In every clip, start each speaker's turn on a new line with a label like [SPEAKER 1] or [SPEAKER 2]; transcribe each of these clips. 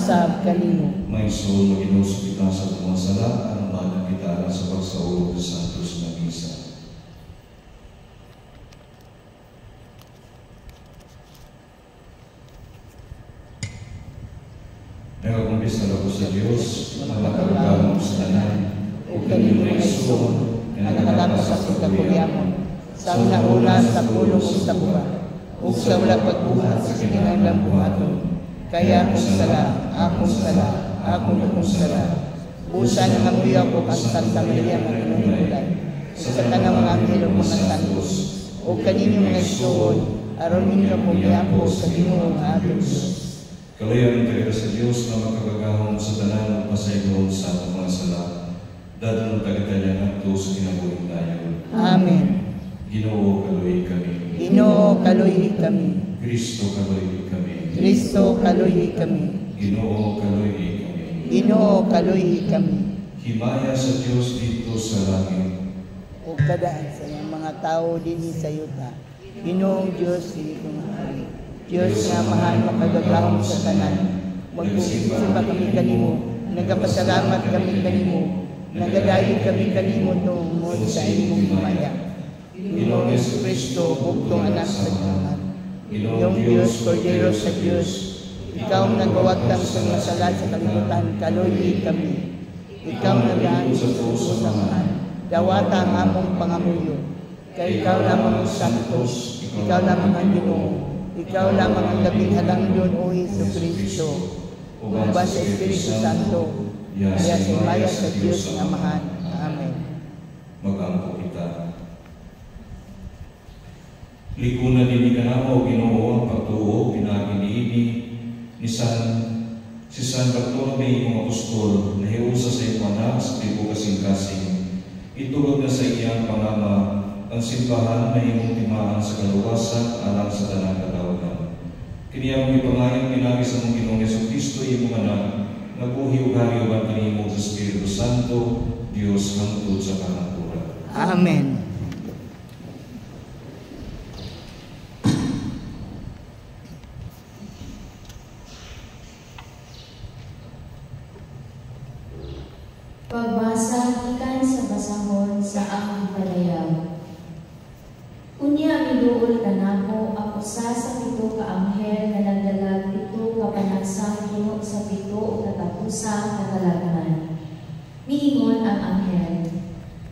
[SPEAKER 1] usab kanimo.
[SPEAKER 2] May soul maginuso kita sa mga sala, ang banan kita sa pagsaulog sa santos na misa. Nagakumpis na ako sa Diyos, na makagagawang sa tanan, o kanimo na isun, na nakalapas sa pagkakulyamon, sa una sa pulong sa buwan, o sa wala pagbuhat sa kinailang buhaton. Kaya akong sala, akong sala. Busa ng ambi ako kang Santa Maria Magdalena, sa tanang mga anghel o mga santos, o kanino mga isuon, aron ninyo kong yapo sa Ginoong ating Diyos. Kalayan kayo sa Diyos na makagagahong sa tanan ng pasaygon sa mga sala, dadang tagatanya nato sa kinabuhi tayo.
[SPEAKER 1] Amen.
[SPEAKER 2] Ginoo kaluhi kami.
[SPEAKER 1] Ginoo kaluhi kami.
[SPEAKER 2] Kristo kaluhi kami.
[SPEAKER 1] Kristo kaluhi kami.
[SPEAKER 2] Ginoo kaluhi kami.
[SPEAKER 1] Ginoo kaluhi kami.
[SPEAKER 2] Himaya sa Diyos dito sa langit.
[SPEAKER 1] O kadaan sa mga tao din sa yuta. Ginoong Diyos, ikong hari. Diyos nga mahal makagagahong sa tanan. Magpusimba kami kanimo. Nagapasalamat kami kanimo. Nagadayon kami kanimo tungod sa imong himaya. Ginoong Yesu Kristo, buktong anak sa Diyos. Ginoong Diyos, Kordero sa Diyos, ikaw nagawagtang sa mga sala sa kalibutan, kaluhi kami. Ikaw nagaan sa puso sa mahal, dawata ang among pangamuyo. Kaya ikaw lamang ang santos, ikaw lamang ang Ginoo, ikaw lamang ang labing halangdon o Hesus Kristo. Umba sa Espiritu Santo, kaya sa imaya sa Diyos nga mahal. Amen.
[SPEAKER 2] Mag-ampo kita. Likunan din ikanamo, Ginoo, ang pagtuo, pinaginiini, ni si San Bartolome, yung apostol, na hiusa sa iyong anak, sa tribo kasing-kasing. Itulog na sa iyang pangama, ang simbahan na iyong timaan sa kaluwasan, alang sa tanang katawagan. Kiniyang ipangayon pinagi sa mong Ginoong Yesu Kristo, iyong anak, nabuhi o hariwan kanimo sa Espiritu Santo, Diyos hangtod sa kanaturan.
[SPEAKER 1] Amen.
[SPEAKER 3] Pagbasa ikan sa basahon sa among palayaw. Unya miduol kanako ang usa sa pito ka anghel nga nagdalag pito ka panagsang puno sa pito katapusang katalagman. Miingon ang anghel,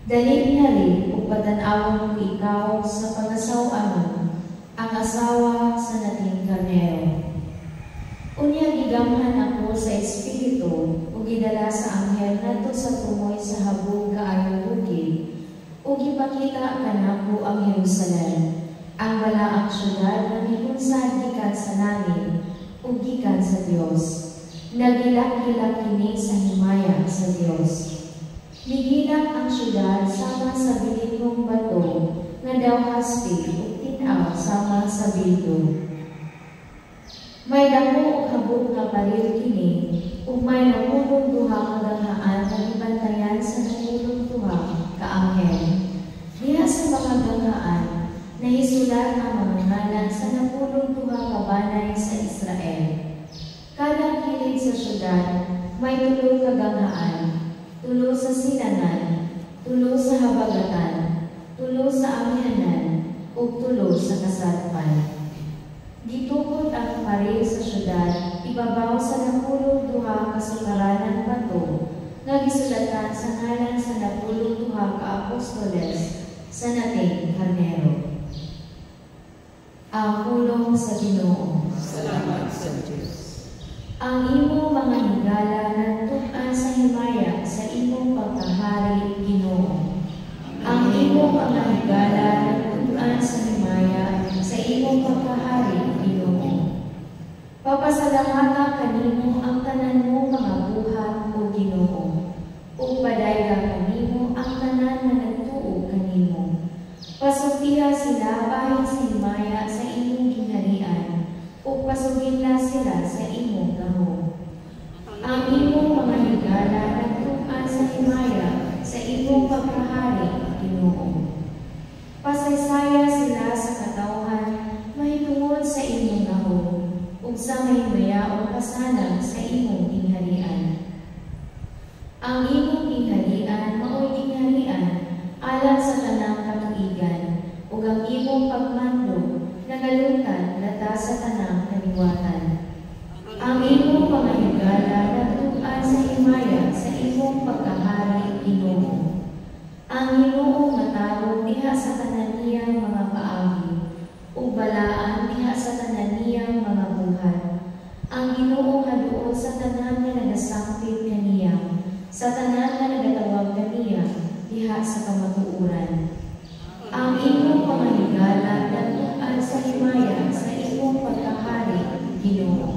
[SPEAKER 3] dali nari ug padan-awon ko ikaw sa pangasaw-anon, ang asawa sa nating karnero. Unya gigamhan ako sa espiritu ug gidala sa anghel ngadto sa tumoy sa habog kaayong bukid ug gipakita kanako ang Jerusalem, ang balaang syudad nga gipunsad gikan sa langit ug gikan sa Dios. Nagilak-gilak kini sa himaya sa Dios. Migilak ang syudad sama sa bilibong bato nga daw haspi ug tin-aw sama sa bildo. May damo habog nga baril kini, ug may napulong duha ka ganghaan nga gibantayan sa napulong duha ka anghel. Diha sa mga ganghaan, nahisulat ang mga ngalan sa napulong duha ka banay sa Israel. Kada kilid sa syudad, may tulo ka ganghaan, tulo sa silangan, tulo sa habagatan, tulo sa amihanan, ug tulo sa kasadpan. Gitukod ang pari sa syudad, ibabaw sa napulong duha kasukaranan bato, nga gisulatan sa ngalan sa napulong duha ka apostoles sa nating karnero. Ang pulong sa Ginoo.
[SPEAKER 1] Salamat sa Diyos.
[SPEAKER 3] Ang imo mga higala nagtug-an sa himaya sa imong pagkahari, Ginoo. Ang imo mga higala nagtug-an sa himaya sa imong pagkahari, Ginoo. Papasalamatan kanimo ang tanan mo mga buhat, o Ginoo. Ug padayag kanimo ang tanan nga nagtuo kanimo. Pasugtiha sila bahin sa himaya sa imong gingharian, ug pasugila sila sa imong gahom. Ang imong mga higala nagtug-an sa himaya sa imong pagkahari, Ginoo. Pasaysaya sila sa katawhan mahitungod sa imong gahom, ug sa mahimaya o kasanang sa imong tingharian. Ang imong tingharian mao'y tingharian alang sa tanang katuigan, ug ang imong pagmando nagalutan lata sa tanang kaliwatan. Ang imong pamahigala nagtug-an sa himaya sa imong pagkahari, Ginoo. Ang Ginoo matawag diha sa tanan niyang mga kaagi, ug balaan diha sa tanan niyang mga buhat. Ang Ginoo haduol sa tanan nga nagasangpit kaniya, sa tanan nga nagatawag kaniya diha sa kamatuoran. Ang imong pamahigala nagtug-an sa himaya sa imong pagkahari, Ginoo.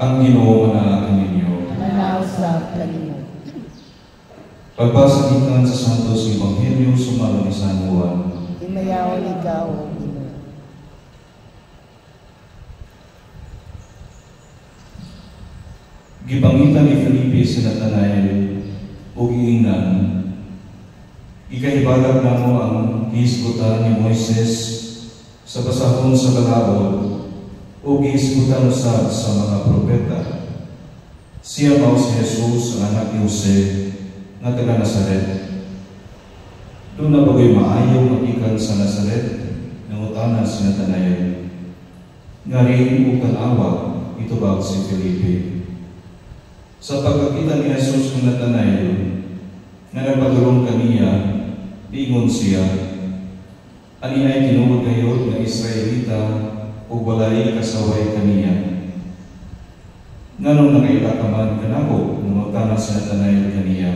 [SPEAKER 2] Ang Ginoo manalangin ninyo.
[SPEAKER 1] Manaw sa kanimo.
[SPEAKER 2] Pagbasa gikan sa Santos Ebanghelyo sumalo ni San Juan.
[SPEAKER 1] Himayaw ikaw, O Ginoo.
[SPEAKER 2] Gipangitan ni Felipe si Natanael ug giingnan. Ikahibalag namo ang gihisgutan ni Moises sa basahon sa balaod o gihisgutan sa mga propeta. Siya mao si Jesus ang anak ni Jose nga taga Nazaret. Doon na bagoy maayaw magikan sa Nazaret nangutanan si Natanael. Ngari ug tanawa itubag si Felipe. Sa pagkakita ni Jesus ng Natanael nga nagpadulong kaniya, diingon siya, ani ay tinuod kayo nga Israelita o walay kasaway kaniya. Nganong nakaila ka man kanako nung magtanong si Natanael kaniya.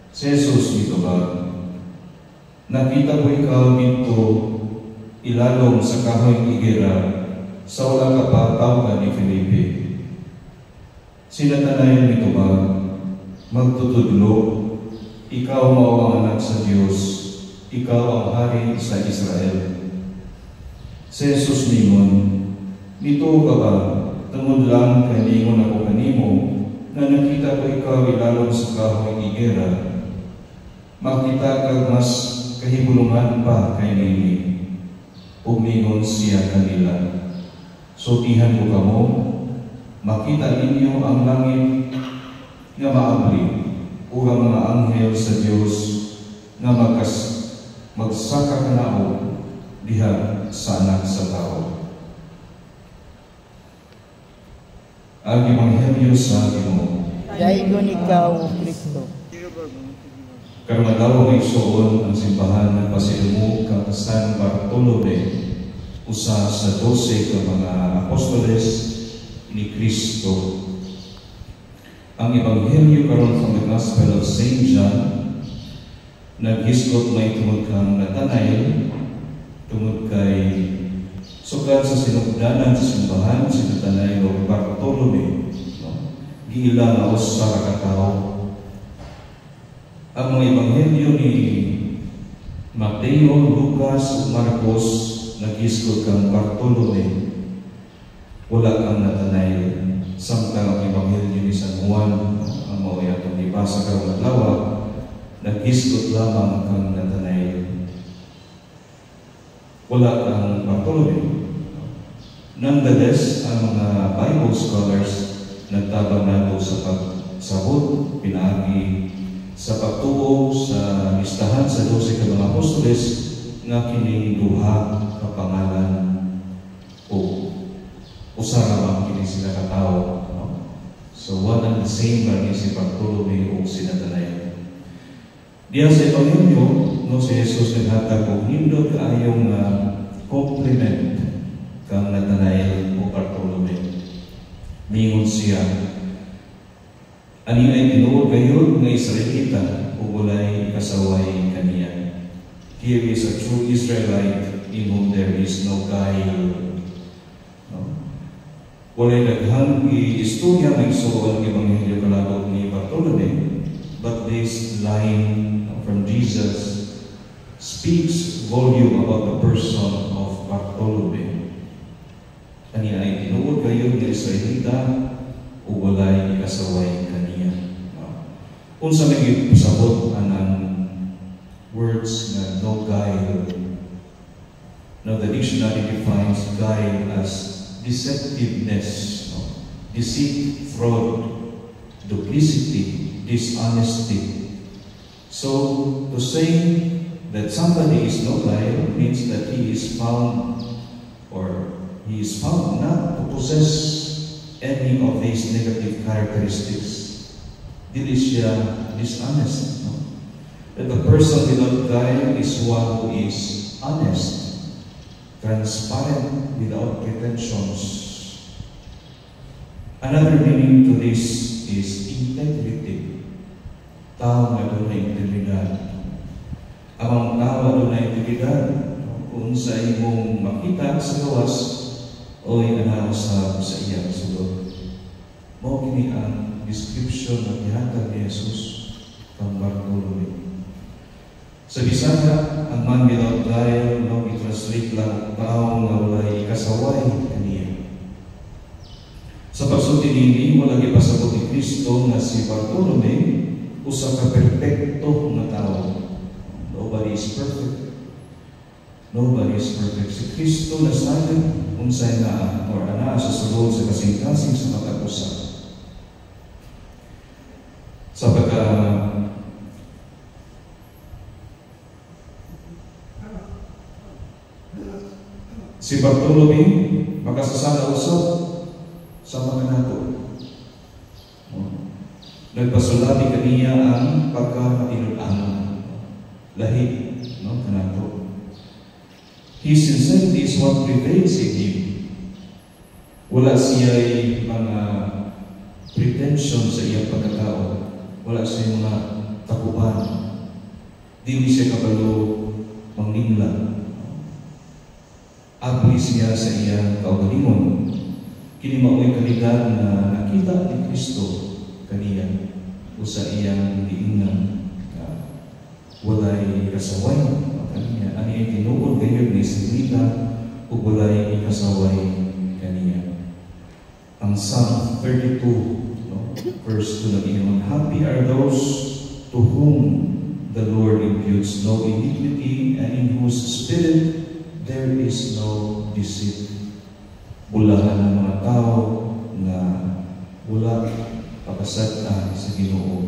[SPEAKER 2] Si Jesus mitubag, nakita ko ikaw dito ilalong sa kahoy igera sa wala ka pa tawag ni Felipe. Si Natanael mitubag, magtutudlo, ikaw mao ang anak sa Dios, ikaw ang hari sa Israel. Si Jesus ningon, nito ka ba, tungod lang kay ningon ako kanimo, na nakita ko ikaw ilalong sa kahoy igera, makita kag mas kahibulungan pa kay nini. Umingon siya kanila, sutihan ko kamo, makita ninyo ang langit nga maabli o ang mga anghel sa Dios nga magsaka kanao diha sa anak sa tao. Ang Ebanghelyo sa Ginoo.
[SPEAKER 1] Daigon ikaw, O Kristo.
[SPEAKER 2] Karmadalo ay soon ang simbahan ng Pasilmo kang San Bartolome, usa sa 12 ka mga apostoles ni Kristo. Ang Ebanghelyo karon from the Gospel of St. John, naghisgot may tungod kang Natanael, tungod kay sukat sa sinugdanan sa simbahan si Natanael o Bartolome, giila na usa ka katao. Ang mga Ebanghelyo ni Mateo, Lucas ug Marcos naghisgot kang Bartolome, wala kang Natanael. Samtang ang Ebanghelyo ni San Juan, ang mga atong ibasa karong adlaw, naghisgot lamang kang Natanael. Wala kang Bartolome. Nonetheless, ang mga Bible scholars nagtabang nato sa pagsabot, pinagi sa pagtuo sa listahan sa 12 ka mga apostoles nga kining duha ka pangalan o usa lamang kini sila ka tawo. So one and the same ba ni si Bartolome o si Natanael. Diya sa Ebanghelyo, no, si Jesus naghatag og nindot kaayong compliment kang Natanael o Bartolome. Mingon siya, ani ay tinuod kayo nga Israelita ikasaway kaniya. Here is a true Israelite in whom there is no guile. No? Walay daghang istorya ng isuon ng Ebanghelyo kalabot ni Bartolome, but this line from Jesus speaks volume about the person of Bartolome. Kaniya ay tinuod kayo ng Israelita o walay ikasaway kaniya. Unsa may pasabot anang words na no guile. Now the dictionary defines guile as deceptiveness, deceit, fraud, duplicity, dishonesty. So to say that somebody is no guile means that he is found not to possess any of these negative characteristics. Dili siya dishonest. No? That the person without guile is one who is honest, transparent, without pretensions. Another meaning to this is integrity. Tao nga doon na integridad. Amang tao doon na integridad, kung sa imong makita sa gawas, o'y anausap sa iya sulod. Mao kini ang description na gihatag ni Jesus kang Bartolome. Sa Bisaya, ang man without guile, i-translate lang tao nga walay ikasaway kaniya. Sa pagsulti nini, wala gipasabot ni Kristo nga si Bartolome usa ka perpekto nga tao. Nobody is perfect. Nobody is perfect. Si Kristo na sayon unsay na or ana sa sulod sa kasing-kasing sa matag-usa. Sa si Bartolome makasasala usab sa mga nato. Nagpasulati kaniya ang pagkakatinud-anon. Lahi, kanato. His sincerity is what prevails in him. Wala siya'y mga pretension sa iyang pagkatao. Wala siya'y mga takuban. Dili siya kabalo mangningla. Abli siya sa iyang kaugalingon. Kini mao'y kalidad na nakita ni Kristo kaniya o sa iyang giingnan. Walay kasaway kaniya. Ani ay tinuod kayo ni Israelita o walay kasaway kaniya. Ang Psalm 32, verse 2 nag-iingon, happy are those to whom the Lord imputes no iniquity and in whose spirit there is no deceit. Bulahan ng mga tao na wala pakasatan sa Ginoo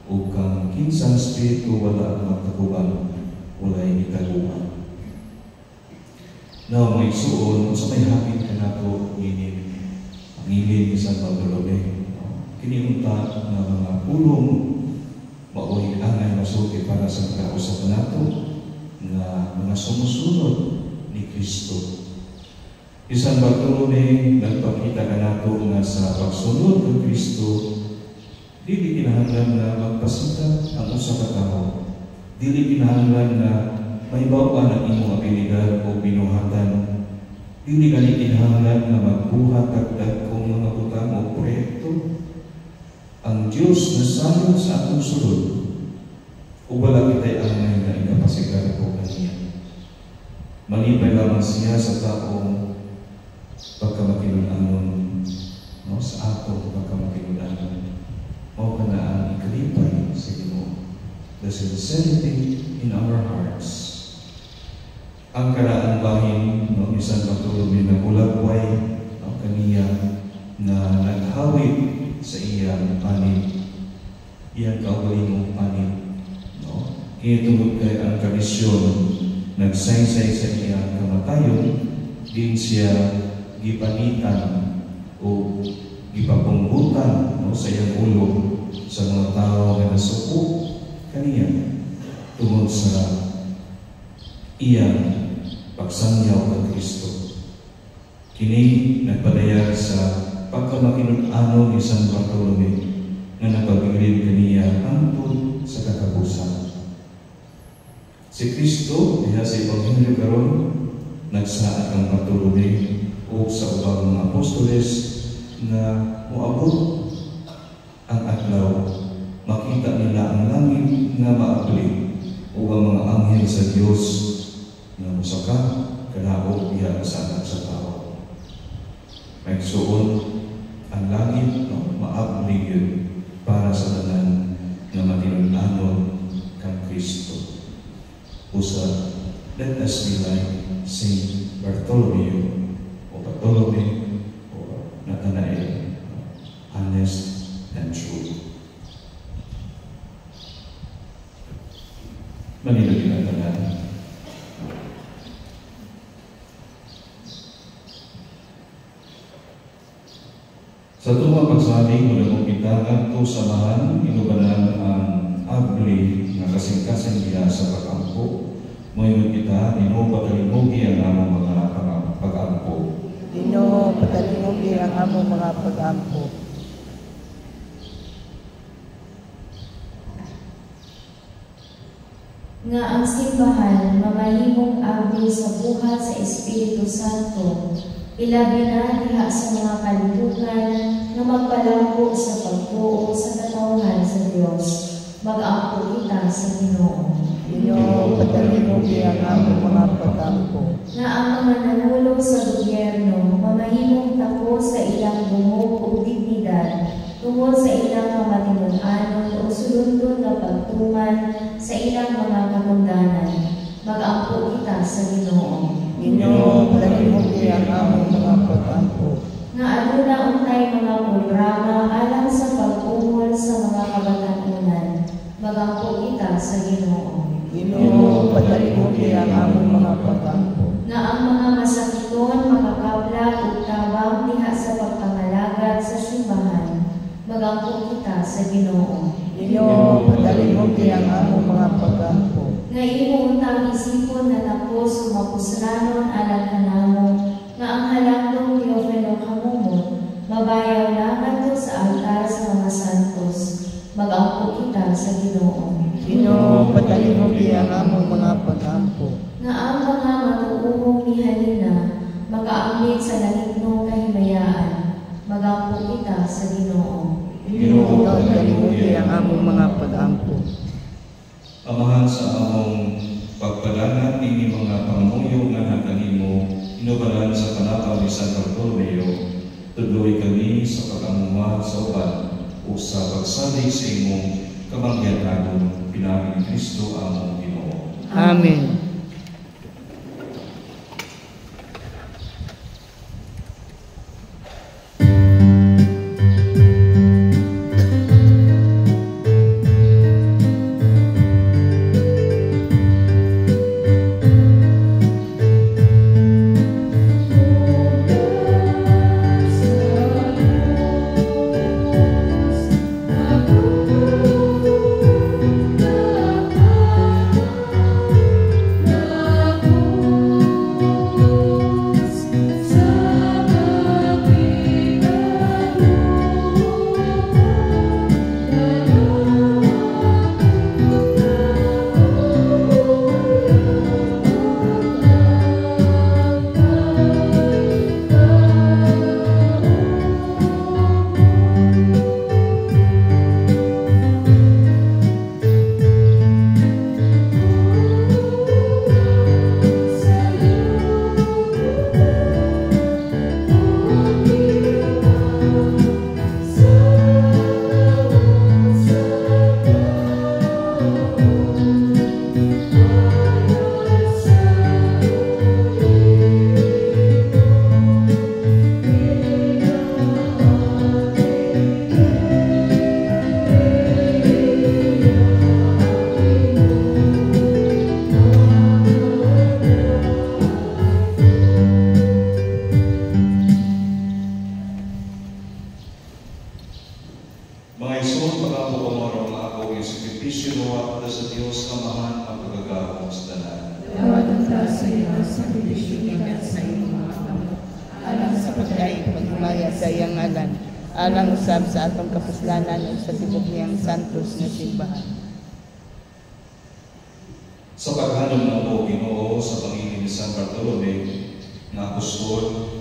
[SPEAKER 2] o kang kinsang spirito wala magtaguban, wala ikaluban. Now, may suon, sa may hapit ka na po, ang ilin ni San Bartolome. Kiniunta na mga pulong mao'y angay masuki para sa kausapan nato na mga sumusunod ni Kristo. Si San Bartolome nagpakita ka nato nga sa pagsunod ng Kristo, dili kinahanglan na magpasikat ang usa ka tawo. Dili kinahanglan na may bawa ng imong abilidad o binuhatan. Dili gani kinahanglan na magbuhat kagdag kung mga butang o proyekto. Ang Diyos na sayon sa atong sulod, o wala kita'y angay na ikapasikat ko kaniya. Malipay lamang siya sa taong pagkamakinunanon, sa atong pagkamakinunanon. O ka na ang ikalipay sa Ginoo. The sincerity in our hearts. Ang karaang bahin ng San Bartolome na ulagway ang kaniya na naghawid sa iyang panin, iyang kaugalingong panin. Kinitungod kay ang tradisyon, nagsaysay sa iyang kamatayon, din siya gipanitan o gipapunggutan sa iyang ulo sa mga tao na nasuko kaniya tungod sa iyang pagsangyaw ng Kristo. Kini nagpadayag sa pagkamakinud-ano ni San Bartolome nga napagilid kaniya hangtod sa katapusan. Si Kristo diha sa Ebanghelyo karon nagsaad ang patulunay o sa ubang mga apostoles na moabot ang adlaw, makita nila ang langit nga maabli o ang mga anghel sa Dios nga mosaka kanaog diha sa tao. Magsuon ang langit maabli yun para sa tanan nga matinunanon kang Kristo. Usa, let us be like Saint Bartholomew o Bartolome o Nathanael, honest and true. Manilagin ang tanan. Sa tumang pagsaling, mula mong kita to samahan, inubanan ang abli na kasing-kasing diha sa pag-ampo. Mo'y kita, Ginoo patalimugi ang among mga pag-ampo.
[SPEAKER 1] Ginoo patalimugi ang among mga pag-ampo.
[SPEAKER 3] Nga ang simbahan mamahimong abli sa buhat sa Espiritu Santo, ilabi na diha sa mga kalibutan nga magpalambo sa pagtuo sa katawhan sa Dios. Mag-ampo kita sa Ginoo.
[SPEAKER 1] Ginoo patalimugi ang among mga pag-ampo.
[SPEAKER 3] Nga ang mga nanulong sa gobyerno mamahimong tako sa ilang bungog o dignidad tungkol sa ilang kamatinuanon o sulundon na pagtuman sa ilang mga katundanan. Mag-ampo kita sa Ginoo.
[SPEAKER 1] Ginoo patalimugi ang among mga pag-ampo.
[SPEAKER 3] Nga aduna untay mga programa alang sa pag-umol sa mga kabatanunan. Mag-ampo kita sa Ginoo.
[SPEAKER 1] Ginoo patalimugi ang among mga pag-ampo.
[SPEAKER 3] Nga ang mga masakiton makakablag ug tabang diha sa pagpangalagad sa simbahan. Mag-ampo kita sa Ginoo.
[SPEAKER 1] Ginoo patalimugi ang among mga pag-ampo.
[SPEAKER 3] Nga imo untang isipon na tapos mapusranon alang kanamo nga ang halangdong Teofilo kamumot mabayaw na ngadto sa altar sa mga santos. Mag-ampo kita sa Ginoo.
[SPEAKER 1] Ginoo patalimugi ang among mga pag-ampo.
[SPEAKER 3] Nga ang mga matuuhong ni halina makaanglit sa langitnong kahimayaan. Mag-ampo kita sa Ginoo.
[SPEAKER 1] Ginoo patalimugi ang among mga pag-ampo.
[SPEAKER 2] Amahan sa among pagpadanan ini mga pangamuyo nga nakanimo inubalan sa panataw ni San Bartolomeo, tudloy kami sa pag-amuma sa uban o sa pagsalig sa imong kamangyan-anon pinagi ni Kristo among Ginoo.
[SPEAKER 1] Amen. Alang usab sa atong kapuslanan ug sa tibok niyang santos nga simbahan.
[SPEAKER 2] Sa paghanong ng mo, Ginoo, sa Panginoon ni San Bartolome na apostol,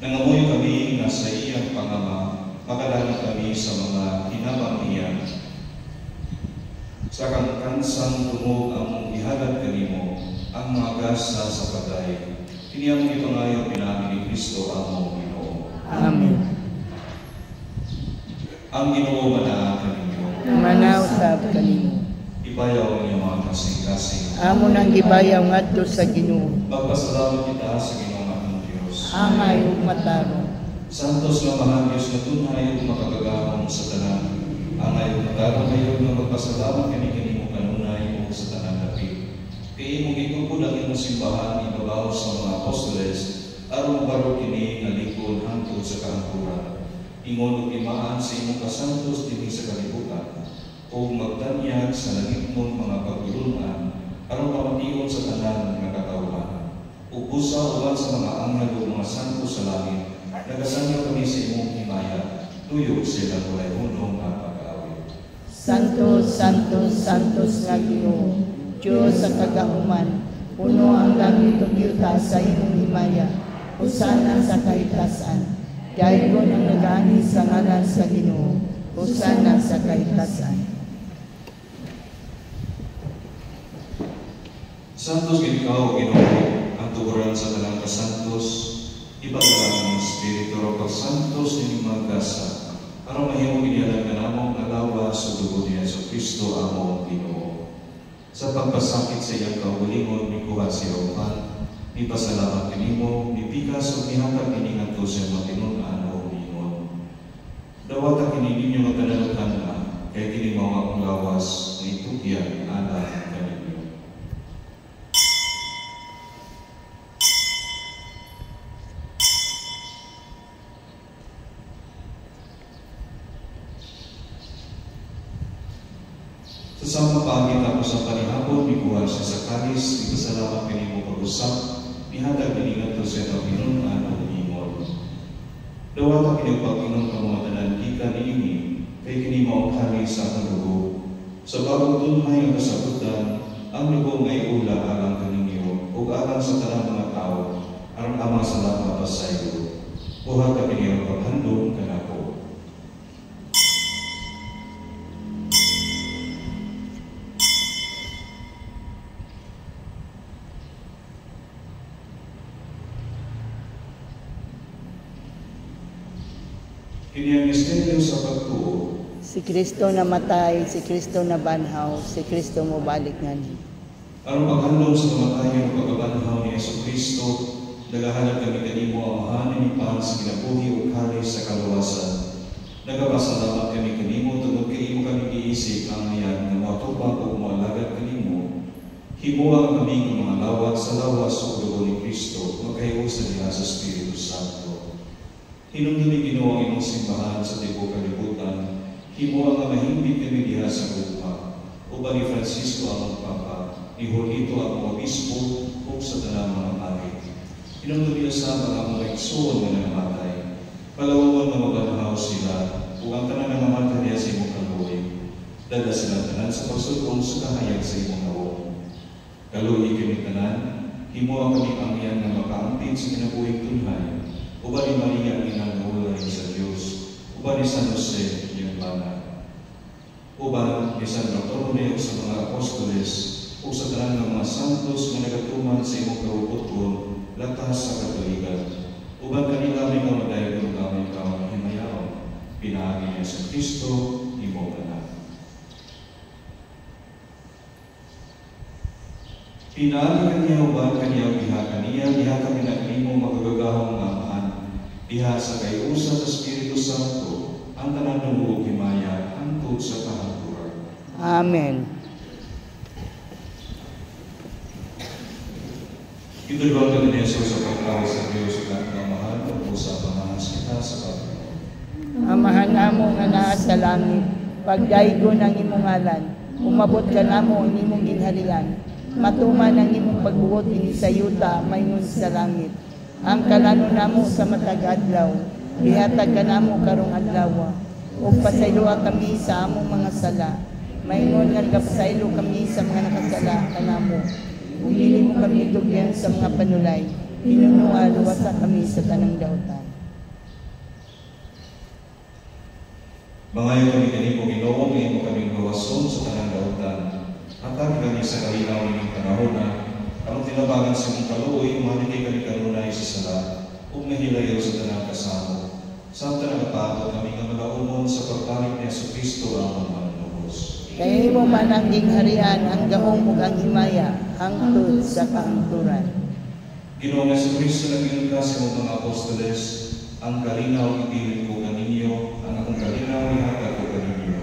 [SPEAKER 2] nangamoy kami na sa iyang pangama, makalangit kami sa mga hinabang iyan. Sa kangkansang tumog ang ihalad kanimo, ang mga gasa sa patay. Kiniyang ipangayo pinami ni Kristo ang Ginoo.
[SPEAKER 1] Amen.
[SPEAKER 2] Ang Ginoo manaan kaninyo.
[SPEAKER 1] Manausap kanimo.
[SPEAKER 2] Ibayaw ang iyong mga kasing-kasing.
[SPEAKER 1] Amo nang gibayaw ngadto sa Ginoo.
[SPEAKER 2] Magpasalamat kita sa Ginoo ng Diyos.
[SPEAKER 1] Angay ug mataro.
[SPEAKER 2] Santos nga mahal Diyos na tunay ug makagagahom sa tanan. Angay ug mataro kayo nga magpasalamat kini mo kanunay ug sa tanan lapi. Kay imong gitungkod ang imong simbahan ibabaw sa mga apostoles aron baro kini nga likod hangtod sa kahangturan. Ingon ug imaan sa imong kasantos dinhi sa kalibutan. O magtanyag sa langit mong mga pagtulunan aron pamatiyon sa tanan nga katawhan. Ug busa uban sa mga anghel ug mga santo sa langit, nagasangyo kami sa imong himaya, tuyok sila walay hunong nga pag-aawit.
[SPEAKER 1] Santos, Santos, Santos nga Ginoo, Diyos sa kagahuman, puno ang langit ug yuta sa imong himaya, husana sa kahitasan. Dayon ang nagani sa ngalan sa Ginoo, husana sa kahitasan.
[SPEAKER 2] Santos ikaw, Ginoo, ang tuguran sa talang kasantos, iba-iba ang Espiritu ro pagsantos ni magasa, aron mahimo ginialan ka namong alawa sa dugo ni Jesucristo among Ginoo. Sa pagpasakit sa iyang kaugalingon, mikuha si Roman, ipasalamat kanimo, mipikas ug mihatag kini ngadto sa matinud-an o ingon. Dawata kini ninyo nga kanalukan na, kay kini mao akong lawas ni tugyan ana kaninyo. Sa pangit ako sa panihapon, mikuha siya sa kalis, ipasalamat kanimo pag-usap, mihatag kini ngadto sa Panginoon o ingon. Dawata kini Panginoon ka mga tanan gikan niini, kay kini mao kalis sa akong dugo. Sa bagong tunhay nga kasabutan, ang dugo nga iula alang kaninyo ug alang sa tanang mga tao, aron amang sa lahat pasayo. Buhat ka kini ang paghandom kanako. Kini ang misteryo sa pagtuo.
[SPEAKER 1] Si Kristo namatay, si Kristo nabanhaw, si Kristo mo balik ngani.
[SPEAKER 2] Aron paghandom sa kamatayon ug pagkabanhaw ni Jesucristo, nagahanap kami kanimo ang mahanin ni Pang sa kinabuhi ug kalis sa kaluwasan. Nagapasalamat kami kanimo tungod kay imo kami giisip ang ayan nga matupang ug moalagad kanimo. Himuang kami ng mga lawat sa lawas ug dugo ni Kristo, magkahiusan niya sa Espiritu Santo. Hinumdumi Ginoo ang imong simbahan sa tibuok kalibutan, himuang nga mahimbing kami diha sa grupa, uban ni Francisco ang Papa, ni Julito ang obispo, ug sa tanang mga mari. Hinumdumi sa mga mga igsoon nga nangamatay, palawawan nga mabanhaw sila, ug ang tanang nangamatay diha sa imong kaluoy, dala silang tanan sa pagsulong sa kahayag sa imong nawong. Kaluoy kami tanan, himuang kami angyan nga makaamping sa kinabuhing tunhay, uban ni Maria ang inangulay sa Diyos, uban ni San Jose, iyang bana, uban ni San Bartolome sa mga apostoles, o sa tanan ng mga santos na nagatuman sa imong kahuputon, latas sa katolikan, uban kanila may kamadayon ng kami himayaw, pinaagi niya sa Kristo, imo tanan. Pinaagi kaniya uban kaniya biha kami na kanimo magagagahong nga diha sa kayusa sa Espiritu Santo, ang tanan ng buong himaya, hangtod sa kahangturan.
[SPEAKER 1] Amen.
[SPEAKER 2] Itulungan ka ni Jesus sa pagkawa sa Diyos at ang mahal ng pusa pamahas kita sa Panginoon.
[SPEAKER 1] Amahan namo nga naa sa langit, pagdaygo ng imong ngalan, umabot ka namo ang imong ginharian, matuman ang imong pagbuot ini sa yuta, mayroon sa langit. Ang kalano namo sa matag adlaw, ihatag ka namo karong adlaw, ug pasayloa kami sa among mga sala, Maingon nga nagapasaylo kami sa mga nakasala kanamo. Ug dili mo kami tugyan sa mga panulay. Pinunuan luwasa kami sa tanang daotan.
[SPEAKER 2] Mangayo kami kanimo Ginoo, ngayon mo kaming gawason sa tanang daotan. Hatag kami sa kalinaw ng panahon na ang tinabangan sa mong kaluoy, mahaligay kami kanunay sa sala, ug mahilayo sa tanang kasamo. Samtang nagapaato kami nga magaumon sa pagpalit ni Jesucristo ang mga manunubos.
[SPEAKER 1] Kaya mo man ang gingharian, ang gahom ug ang himaya, hangtod sa kaangturan.
[SPEAKER 2] Ginoong Jesucristo naging ka sa mga apostoles, ang kalinaw ipilit ko kaninyo, ang akong kalinaw ihatag ko kaninyo.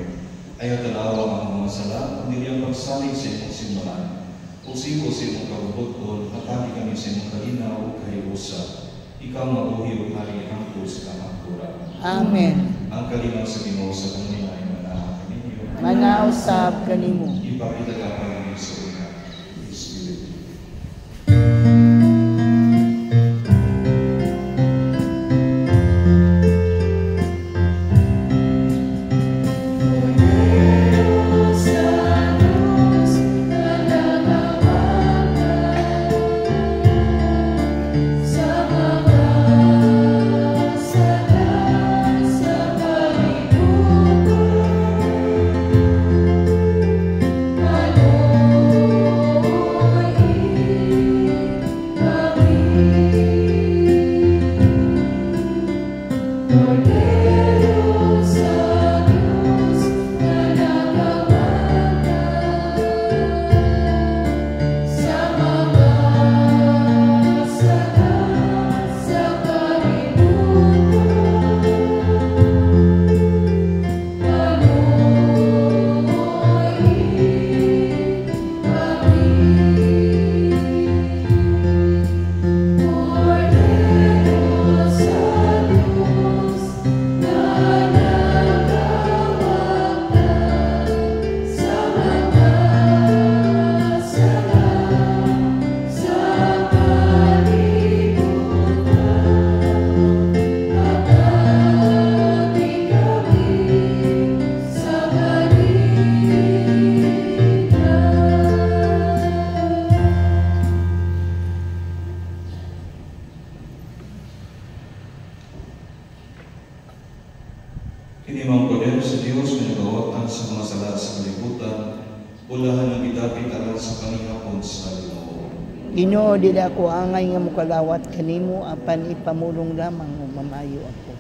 [SPEAKER 2] Ayaw tanawa ang mga sala, hindi ang pagsalig sa imong simbahan. Usipo sa imong kabubuton, hatagi kami sa imong kalinaw ug kahiusa. Ikaw mabuhi ug hari hangtod sa kamangturan.
[SPEAKER 1] Amen.
[SPEAKER 2] Ang kalinaw sa Ginoo sa kanila ay manahan kaninyo.
[SPEAKER 1] Manausab kanimo.
[SPEAKER 2] Ipakita ka pa ng sa una. Spirit. Kinimang poder sa Diyos na nagawatan sa mga sala sa kalibutan, ulahan ang bidapit aral sa panihapon sa Ginoo.
[SPEAKER 1] Ginoo, dili ako angay nga mukalawat kanimo, apan ipamulong lamang ug mamayo ako.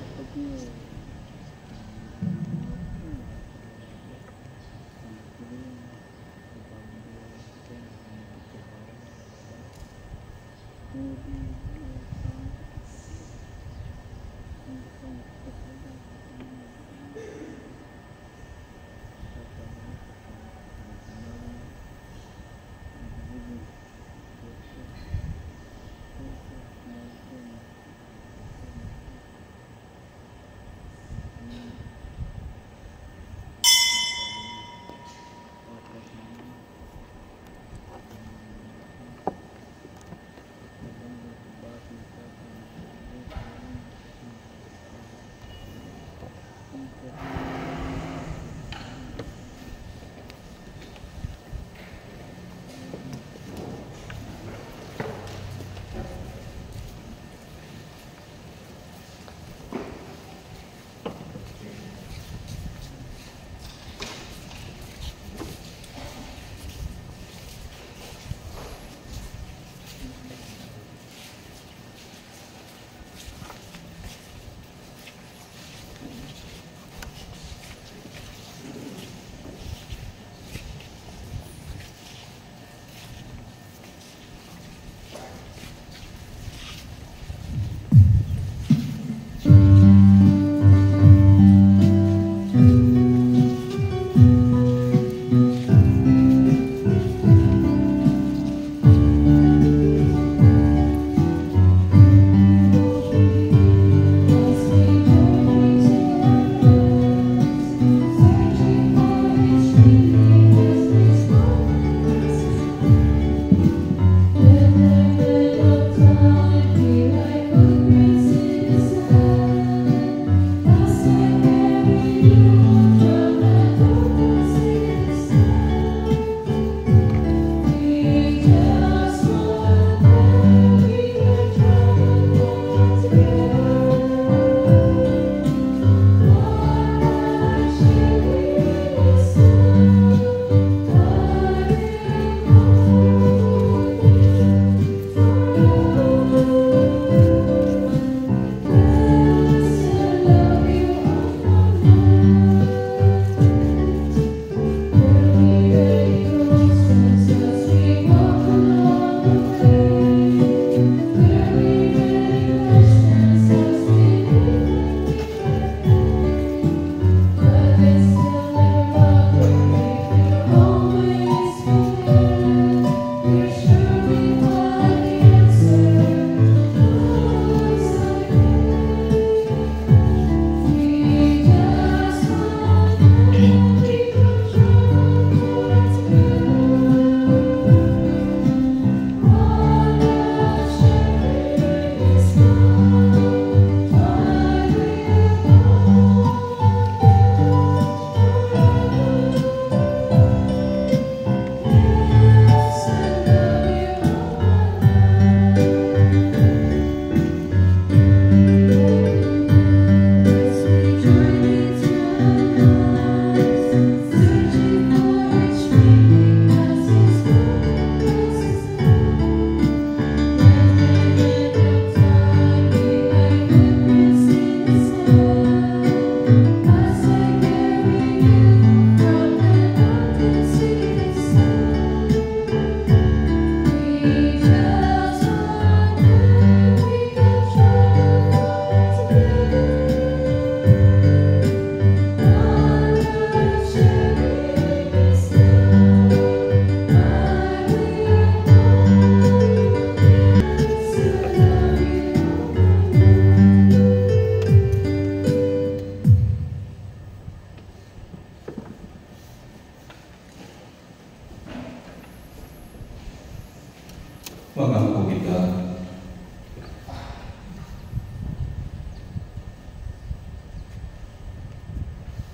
[SPEAKER 2] Magangko kita.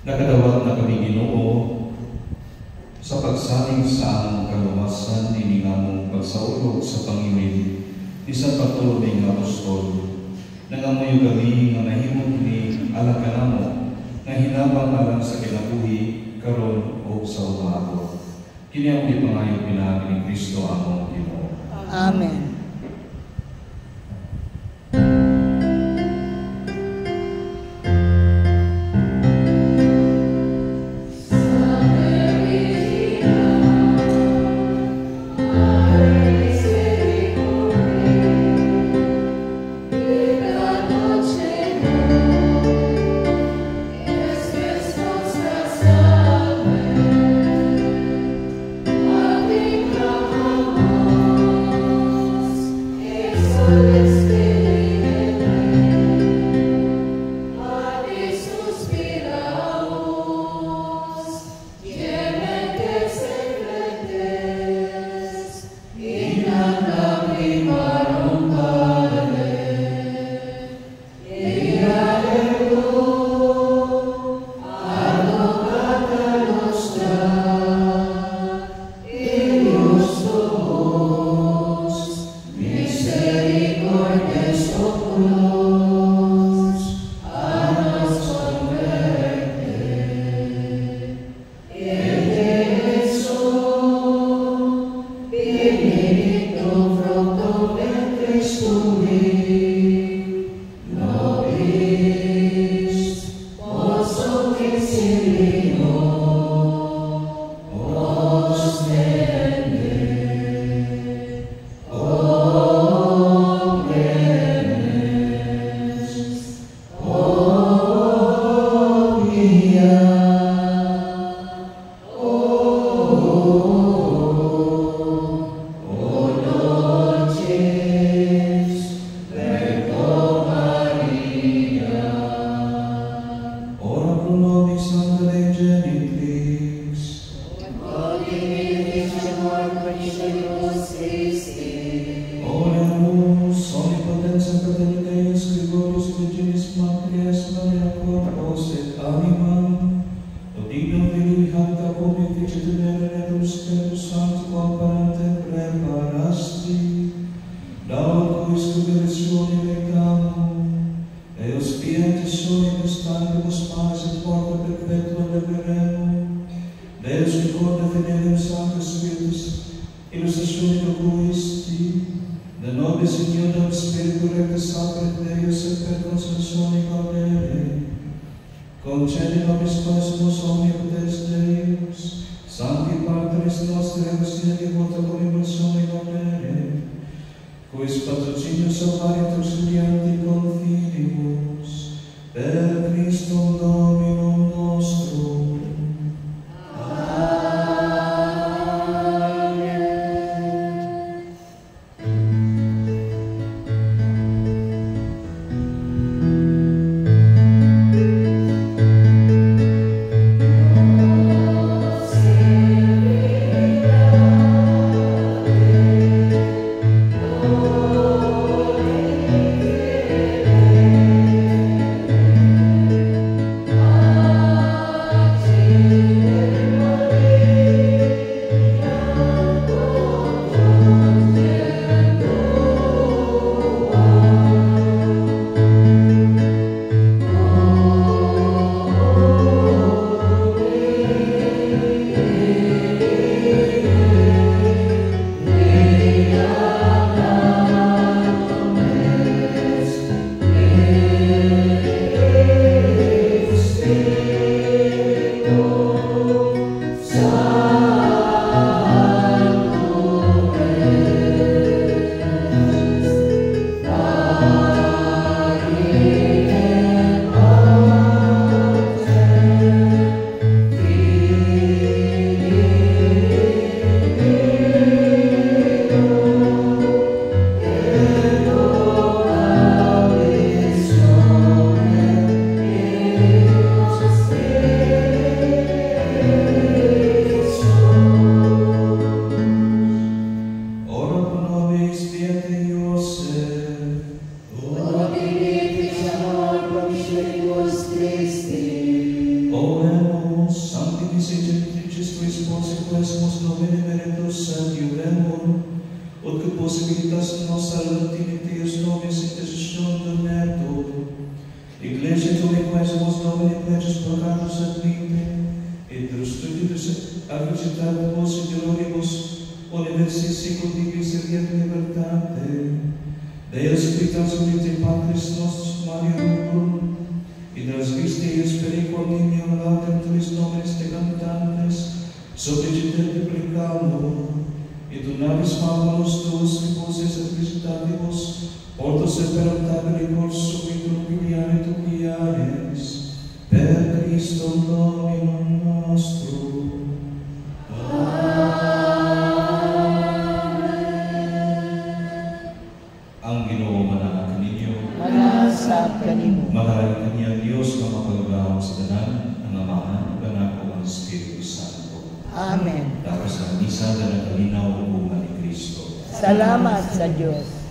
[SPEAKER 2] Nakadawat na kami, Ginoo, sa pagsaling sa among kaluwasan iningamong pagsaulog sa Panginoon isang patuloy nga apostol. Nangamoy kami nga nahimog ni alang kanamo nga hinabang alang sa kinabuhi karon o sa umaabot. Kini ang ipangayo pinaagi ni Kristo among Ginoo.
[SPEAKER 1] Amen.
[SPEAKER 2] consequences Domini meritus adiuremur, ut que possibilitas nostra latinities nobis intercession donatur. Ecclesia tui quaesimus Domini pledges procatus admite, et restitutus advicitatibus ideologibus universis secundibus et libertate. Dea Spiritus Unite Patris nostris Mariarum, in res Christi eis periquam nimium laudem tuis nominis te cantantes, solliciter deprecamur, et unabis fabulos tuus riposis et visitatibus, portos et peremptabili corso vitum filiare tuiares, per Christo Dominum nostrum. Ang Ginoo manalangin ninyo,
[SPEAKER 1] Manasab kanimo.
[SPEAKER 2] mahalagin kaniya Diyos na mapagagahang sa tanan, ang Amahan, ang Anak, o ang Espiritu Santo.
[SPEAKER 1] Amen.
[SPEAKER 2] Tapos ang misa na nakalinaw ang buhay ni Kristo.
[SPEAKER 1] Salamat sa Diyos.